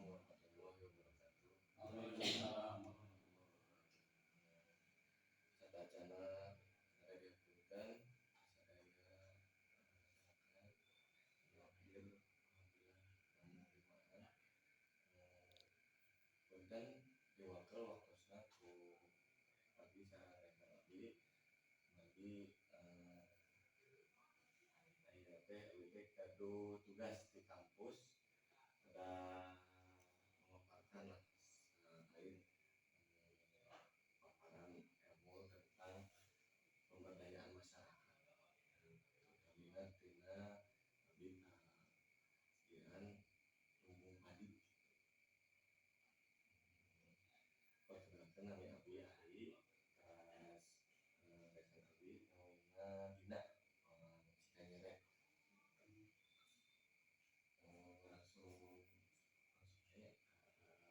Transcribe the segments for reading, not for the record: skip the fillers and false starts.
warahmatullahi wabarakatuh. Waalaikumsalam. Sadayana sadaya punten sadaya hadir alhamdulillah penerimaan punten diwakil waktosna ku abdi sareng abdi bagi aya teh euy kado tugas di kampus pada memaparkan lain paparan ilmu tentang pemberdayaan masyarakat terutama tina abdi kajian lumbung padi. Perkenalkan nama abdi Ari kas rekan abdi namina Dina Cikanjere. Langsung pembahasan bade dijelaskan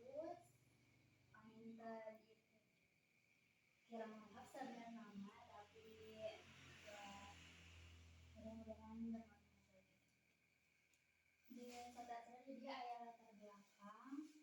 ke rekan abdi. Kurang lengkap sebenarnya nama, tapi ya mudah-mudahan bermanfaat. Di catatan jadi ayat latar belakang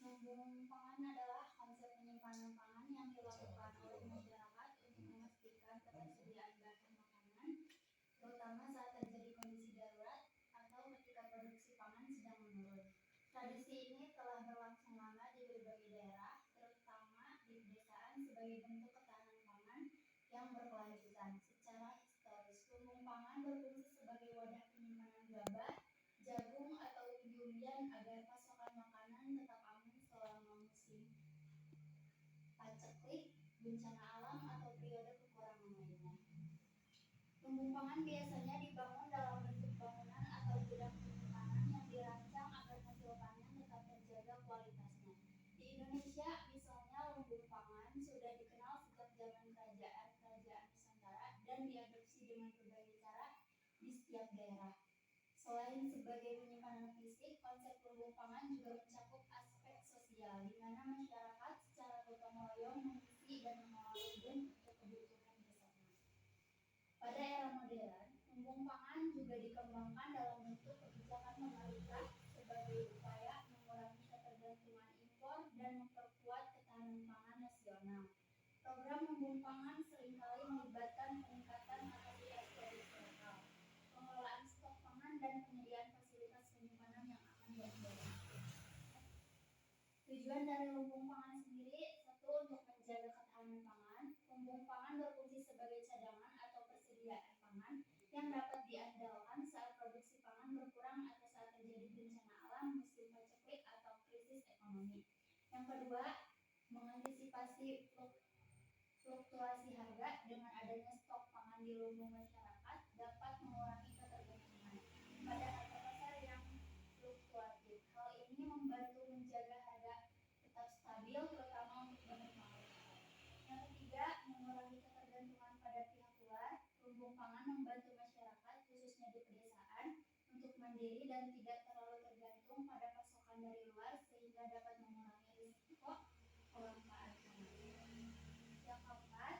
lumbung pangan adalah konsep penyimpanan pangan yang dilakukan oleh masyarakat untuk memastikan ketersediaan bahan makanan, terutama saat terjadi kondisi darurat atau ketika produksi pangan sedang menurun. Tradisi ini telah berlangsung lama di berbagai daerah, terutama di pedesaan sebagai bentuk ketahanan pangan yang berkelanjutan. Secara historis, lumbung pangan berfungsi sebagai wadah penyimpanan gabah, jagung atau umbi-umbian agar pasokan makanan tetap aman selama musim paceklik, bencana alam atau periode kekurangan lainnya. Lumbung pangan biasanya dibangun dalam bentuk bangunan atau gudang penyimpanan yang dirancang agar hasil panen tetap terjaga kualitasnya. Di Indonesia, misalnya, lumbung pangan sudah dikenal sejak zaman kerajaan Nusantara dan diadopsi dengan berbagai cara di setiap daerah. Selain sebagai penyimpanan fisik, konsep lumbung pangan juga mencakup aspek sosial, di mana masyarakat secara gotong royong mengisi dan mengelola lumbung untuk kebutuhan bersama. Pada era modern, lumbung pangan juga dikembangkan dalam bentuk kebijakan pemerintah sebagai upaya mengurangi ketergantungan impor dan memperkuat ketahanan pangan nasional. Program lumbung pangan seringkali melibatkan peningkatan kapasitas produksi lokal, pengelolaan stok pangan, dan penyediaan fasilitas penyimpanan yang aman dan bermutu. Tujuan dari lumbung pangan sendiri, satu, untuk menjaga ketahanan pangan. Lumbung pangan berfungsi sebagai cadangan atau persediaan pangan yang dapat diandalkan saat produksi pangan berkurang atau saat terjadi bencana alam, musim paceklik, atau krisis ekonomi. Yang kedua, mengantisipasi fluktuasi harga. Dengan adanya stok pangan di lumbung, masyarakat dapat mengurangi ketergantungan pada harga pasar yang fluktuatif. Hal ini membantu menjaga harga tetap stabil, terutama untuk bahan pangan. Yang ketiga, mengurangi ketergantungan pada pihak luar. Lumbung pangan membantu masyarakat, khususnya di pedesaan, untuk mandiri dan tidak terlalu tergantung pada pasokan dari luar, sehingga dapat mengurangi risiko kelangkaan pangan. Yang keempat,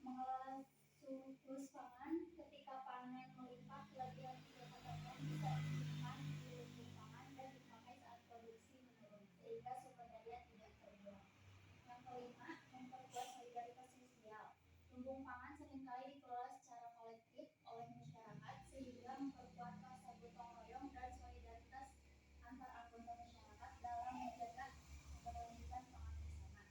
mengelola surplus pangan. Ketika panen melimpah, kelebihan tertentu bisa disimpan di lumbung pangan dan dipakai saat produksi menurun, sehingga sumber daya tidak terbuang. Yang kelima, memperkuat solidaritas sosial. Lumbung pangan seringkali dikelola secara kolektif oleh masyarakat, sehingga memperkuat rasa gotong royong dan solidaritas antar anggota masyarakat dalam menjaga keberlanjutan pangan bersama.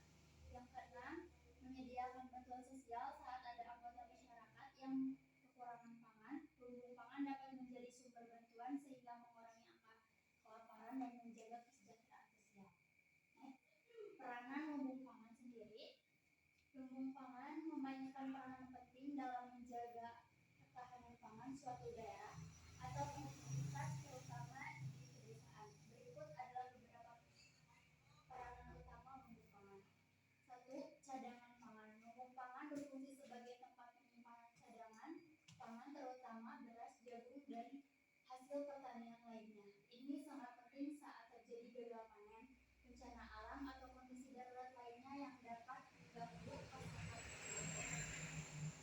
Yang keenam, menyediakan bantuan sosial saat ada anggota masyarakat yang kekurangan pangan. Lumbung pangan dapat menjadi sumber bantuan sehingga mengurangi angka kelaparan dan menjaga kesejahteraan sosial. Peranan lumbung pangan sendiri. Lumbung pangan memainkan peranan penting dalam menjaga ketahanan pangan suatu daerah atau komunitas, terutama di pedesaan. Berikut adalah beberapa peranan utama lumbung pangan. hasil pertanian lainnya. Ini sangat penting saat terjadi gagal panen, bencana alam atau kondisi darurat lainnya yang dapat mengganggu pasokan.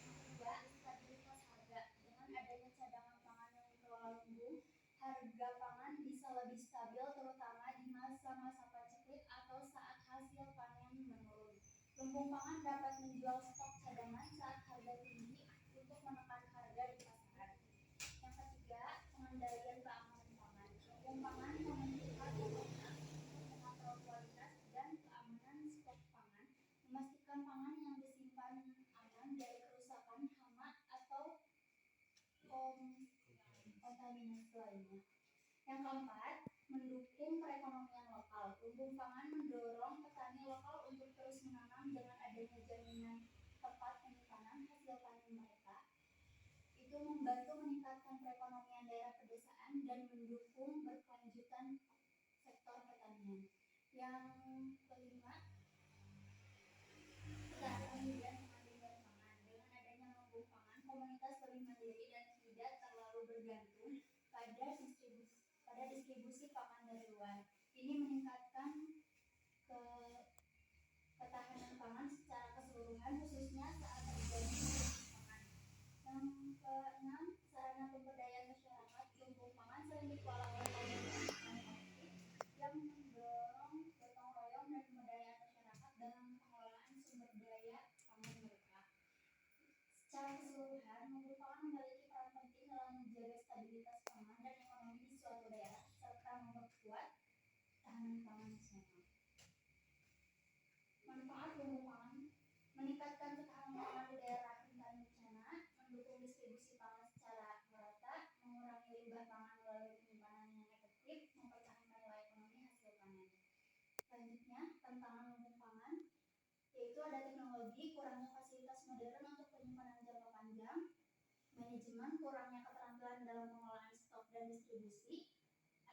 Yang kedua, stabilitas harga. Dengan adanya cadangan pangan yang dikelola lumbung, harga pangan bisa lebih stabil terutama di masa-masa paceklik atau saat hasil panen menurun. Lumbung pangan dapat menjual stok cadangan saat harga tinggi untuk menekan harga di pasaran. Yang ketiga, pengendalian keamanan pangan. Lumbung pangan menentukan wewenang untuk mengontrol kualitas dan keamanan stok pangan, memastikan pangan yang disimpan aman dari kerusakan hama atau kontaminasi lainnya. Yang keempat, mendukung perekonomian lokal. Lumbung pangan mendorong petani lokal untuk terus menanam dengan adanya jaminan tepat penyimpanan hasil panen mereka. Itu membantu meningkatkan perekonomian daerah pedesaan dan mendukung berkelanjutan sektor pertanian. Yang kelima, ketahanan dan kemandirian pangan. Dengan adanya lumbung pangan, komunitas lebih mandiri dan tidak terlalu bergantung pada distribusi pangan dari luar. Ini meningkatkan ketahanan pangan secara keseluruhan, khususnya saat terjadi krisis pangan. Yang keenam, sarana pemberdayaan masyarakat. Lumbung pangan sering dikelola oleh komunitas kolektif yang mendorong gotong royong dan pemberdayaan masyarakat dalam pengelolaan sumber daya pangan mereka. Secara keseluruhan, lumbung pangan memiliki peran penting dalam menjaga stabilitas pangan dan ekonomi di suatu daerah serta memperkuat ketahanan pangan nasional. Manfaat lumbung pangan: meningkatkan ketahanan pangan di daerah rentan bencana, mendukung distribusi pangan secara merata, mengurangi limbah pangan melalui penyimpanan yang efektif, mempertahankan nilai ekonomi hasil panen. Selanjutnya, tantangan lumbung pangan yaitu ada teknologi, kurangnya fasilitas modern untuk penyimpanan jangka panjang, manajemen, kurangnya keterampilan dalam pengelolaan stok dan distribusi,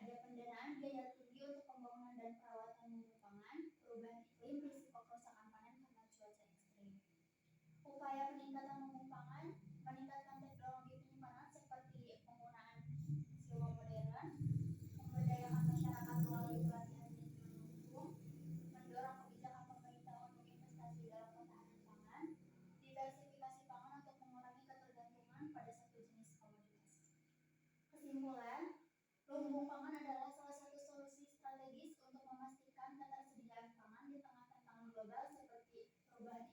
ada pendanaan biaya tinggi untuk pembangunan dan perawatan lumbung pangan, perubahan iklim, risiko kerusakan panen karena cuaca ekstrim. Upaya peningkatan lumbung pangan: meningkatkan teknologi penyimpanan seperti penggunaan silo modern, memberdayakan masyarakat melalui pelatihan manajemen lumbung, mendorong kebijakan pemerintah untuk investasi dalam ketahanan pangan, diversifikasi pangan untuk mengurangi ketergantungan pada satu jenis komoditas. Kesimpulan, lumbung pangan adalah salah satu solusi strategis untuk memastikan ketersediaan pangan di tengah tantangan global seperti perubahan